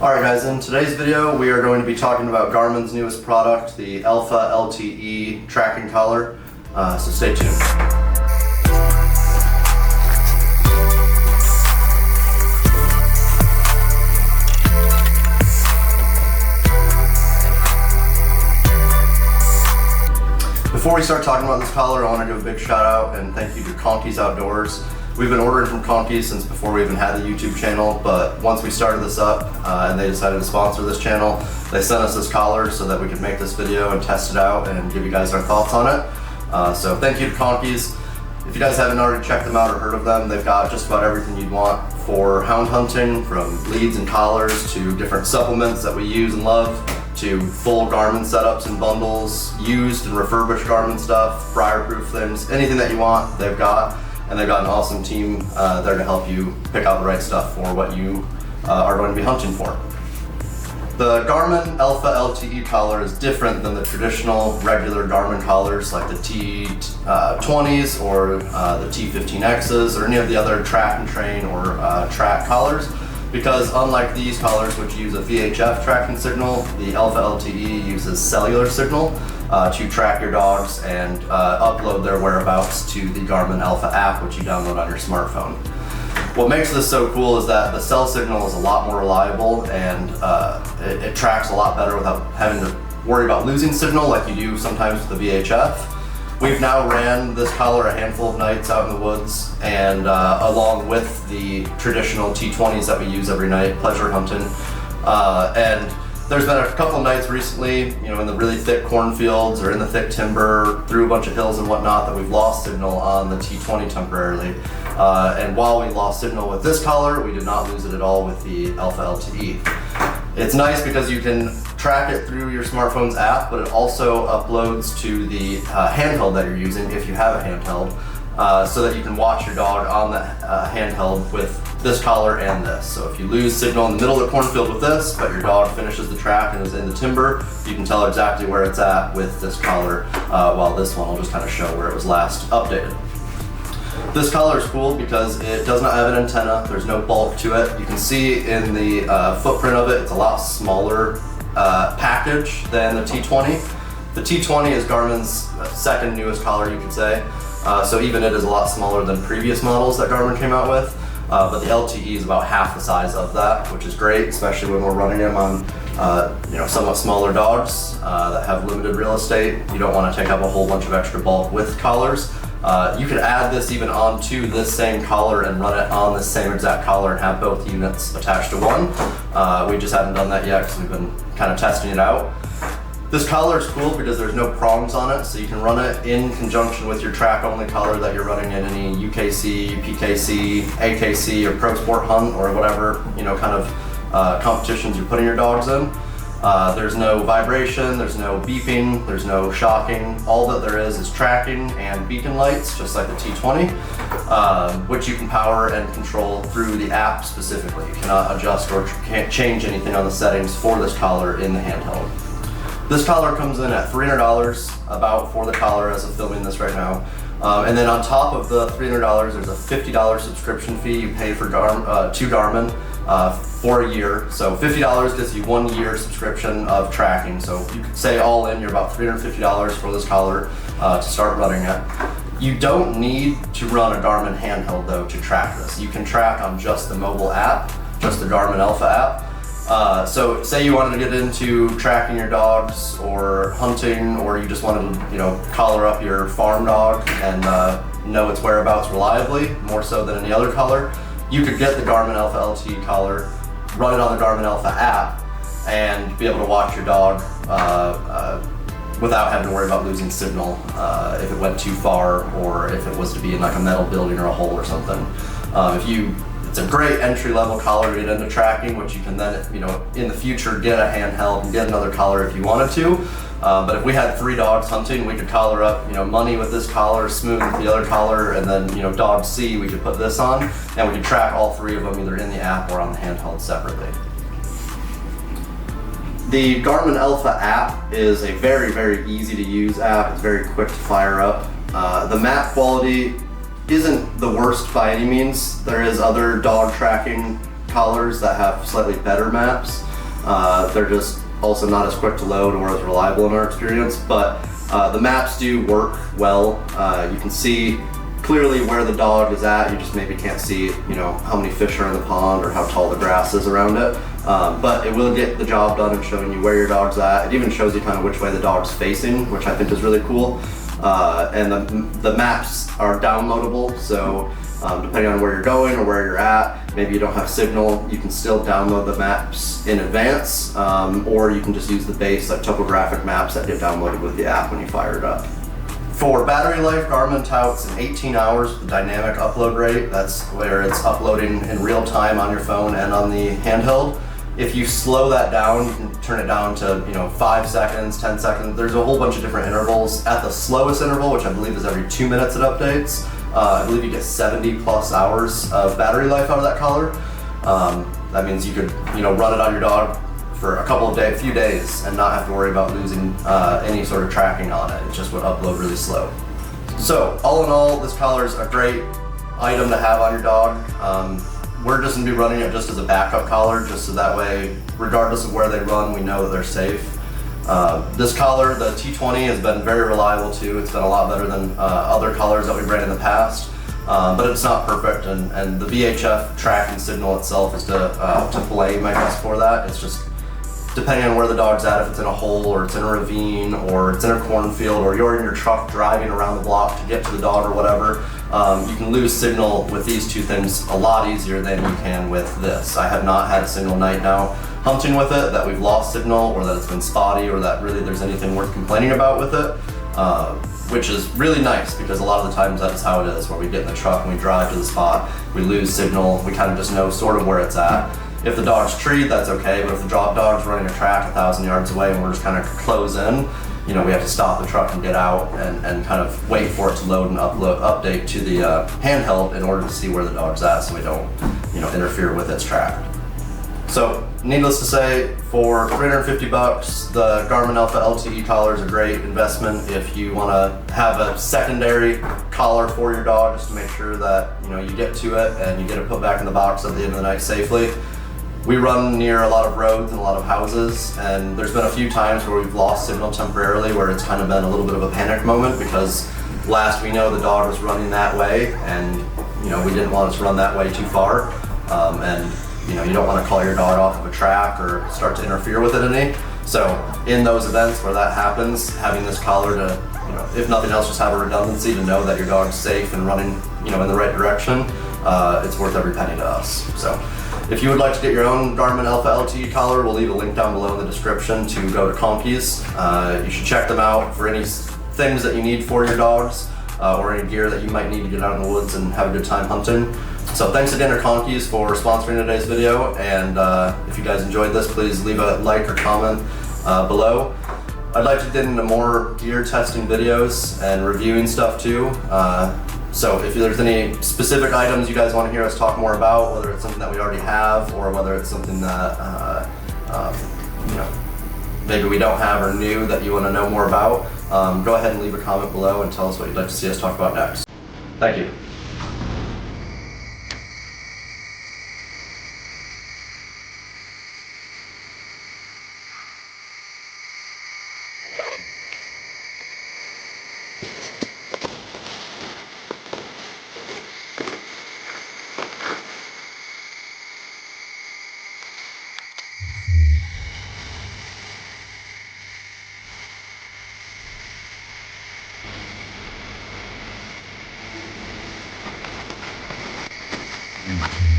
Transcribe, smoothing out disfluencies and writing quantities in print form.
Alright guys, in today's video we are going to be talking about Garmin's newest product, the Alpha LTE tracking collar, so stay tuned. Before we start talking about this collar, I want to do a big shout out and thank you to Conkeys Outdoors. We've been ordering from Conkeys since before we even had the YouTube channel, but once we started this up and they decided to sponsor this channel, they sent us this collar so that we could make this video and test it out and give you guys our thoughts on it. So thank you to Conkeys. If you guys haven't already checked them out or heard of them, they've got just about everything you'd want for hound hunting, from leads and collars to different supplements that we use and love, to full Garmin setups and bundles, used and refurbished Garmin stuff, briar-proof things, anything that you want, they've got. And they've got an awesome team there to help you pick out the right stuff for what you are going to be hunting for. The Garmin Alpha LTE collar is different than the traditional regular Garmin collars like the T20s or the T15Xs or any of the other track and train or track collars, because unlike these collars, which use a VHF tracking signal, the Alpha LTE uses cellular signal to track your dogs and upload their whereabouts to the Garmin Alpha app, which you download on your smartphone. What makes this so cool is that the cell signal is a lot more reliable and it tracks a lot better without having to worry about losing signal like you do sometimes with the VHF. We've now ran this collar a handful of nights out in the woods, and along with the traditional T20s that we use every night, pleasure hunting. And there's been a couple of nights recently, in the really thick cornfields or in the thick timber, through a bunch of hills and whatnot, that we've lost signal on the T20 temporarily. And while we lost signal with this collar, we did not lose it at all with the Alpha LTE. It's nice because you can track it through your smartphone's app, but it also uploads to the handheld that you're using, if you have a handheld, so that you can watch your dog on the handheld with this collar and this. So if you lose signal in the middle of the cornfield with this, but your dog finishes the track and is in the timber, you can tell exactly where it's at with this collar, while this one will just kind of show where it was last updated. This collar is cool because it does not have an antenna. There's no bulk to it. You can see in the footprint of it, it's a lot smaller package than the T20. The T20 is Garmin's second newest collar, you could say. So even it is a lot smaller than previous models that Garmin came out with. But the LTE is about half the size of that, which is great, especially when we're running them on somewhat smaller dogs that have limited real estate. You don't want to take up a whole bunch of extra bulk with collars. You could add this even onto this same collar and run it on the same exact collar and have both units attached to one. We just haven't done that yet because we've been kind of testing it out. This collar is cool because there's no prongs on it, so you can run it in conjunction with your track-only collar that you're running in any UKC, PKC, AKC, or Pro Sport hunt, or whatever kind of competitions you're putting your dogs in. There's no vibration, there's no beeping, there's no shocking. All that there is tracking and beacon lights, just like the T20, which you can power and control through the app specifically. You cannot adjust or can't change anything on the settings for this collar in the handheld. This collar comes in at $300 about for the collar as of filming this right now. And then on top of the $300, there's a $50 subscription fee you pay for to Garmin for a year. So $50 gets you 1 year subscription of tracking. So you could say all in, you're about $350 for this collar to start running it. You don't need to run a Garmin handheld though to track this. You can track on just the mobile app, just the Garmin Alpha app. So say you wanted to get into tracking your dogs or hunting, or you just wanted to, collar up your farm dog and know its whereabouts reliably, more so than any other collar, you could get the Garmin Alpha LTE collar, run it on the Garmin Alpha app, and be able to watch your dog without having to worry about losing signal if it went too far, or if it was to be in like a metal building or a hole or something. It's a great entry-level collar to get into tracking, which you can then, in the future get a handheld and get another collar if you wanted to. But if we had 3 dogs hunting, we could collar up, Money with this collar, Smooth with the other collar, and then, Dog C, we could put this on, and we could track all 3 of them either in the app or on the handheld separately. The Garmin Alpha app is a very, very easy to use app. It's very quick to fire up. The map quality isn't the worst by any means. There is other dog tracking collars that have slightly better maps. They're just also not as quick to load or as reliable in our experience, but the maps do work well. You can see clearly where the dog is at. You just maybe can't see, how many fish are in the pond or how tall the grass is around it. But it will get the job done in showing you where your dog's at. It even shows you kind of which way the dog's facing, which I think is really cool. And the maps are downloadable, so depending on where you're going or where you're at, maybe you don't have signal, you can still download the maps in advance, or you can just use the base like topographic maps that get downloaded with the app when you fire it up. For battery life, Garmin touts in 18 hours with the dynamic upload rate. That's where it's uploading in real time on your phone and on the handheld. If you slow that down, you can turn it down to 5 seconds, 10 seconds. There's a whole bunch of different intervals. At the slowest interval, which I believe is every 2 minutes it updates, I believe you get 70 plus hours of battery life out of that collar. That means you could run it on your dog for a few days and not have to worry about losing any sort of tracking on it. It just would upload really slow. So all in all, this collar is a great item to have on your dog. We're just gonna be running it just as a backup collar, just so that way, regardless of where they run, we know that they're safe. This collar, the T20, has been very reliable too. It's been a lot better than other collars that we've ran in the past, but it's not perfect, and the VHF tracking signal itself is to blame, I guess, for that. It's just depending on where the dog's at, if it's in a hole or it's in a ravine or it's in a cornfield or you're in your truck driving around the block to get to the dog or whatever, you can lose signal with these two things a lot easier than you can with this. I have not had a single night now hunting with it that we've lost signal or that it's been spotty or that really there's anything worth complaining about with it, which is really nice because a lot of the times that's how it is, where we get in the truck and we drive to the spot, we lose signal, we kind of just know sort of where it's at. If the dog's treed, that's okay, but if the dog's running a track 1,000 yards away and we're just kind of close in, we have to stop the truck and get out and kind of wait for it to load and update to the handheld in order to see where the dog's at so we don't interfere with its track. So needless to say, for 350 bucks, the Garmin Alpha LTE collar is a great investment if you want to have a secondary collar for your dog, just to make sure that you get to it and you get it put back in the box at the end of the night safely. We run near a lot of roads and a lot of houses, and there's been a few times where we've lost signal temporarily, where it's kind of been a little bit of a panic moment because last we know the dog was running that way, and we didn't want it to run that way too far, and you don't want to call your dog off of a track or start to interfere with it any. So in those events where that happens, having this collar to, if nothing else, just have a redundancy to know that your dog's safe and running, in the right direction, it's worth every penny to us. So if you would like to get your own Garmin Alpha LTE collar, we'll leave a link down below in the description to go to Conkeys. You should check them out for any things that you need for your dogs or any gear that you might need to get out in the woods and have a good time hunting. So thanks again to Conkeys for sponsoring today's video, and if you guys enjoyed this, please leave a like or comment below. I'd like to get into more gear testing videos and reviewing stuff too. So if there's any specific items you guys want to hear us talk more about, whether it's something that we already have or whether it's something that maybe we don't have or new that you want to know more about, go ahead and leave a comment below and tell us what you'd like to see us talk about next. Thank you. Mm-hmm.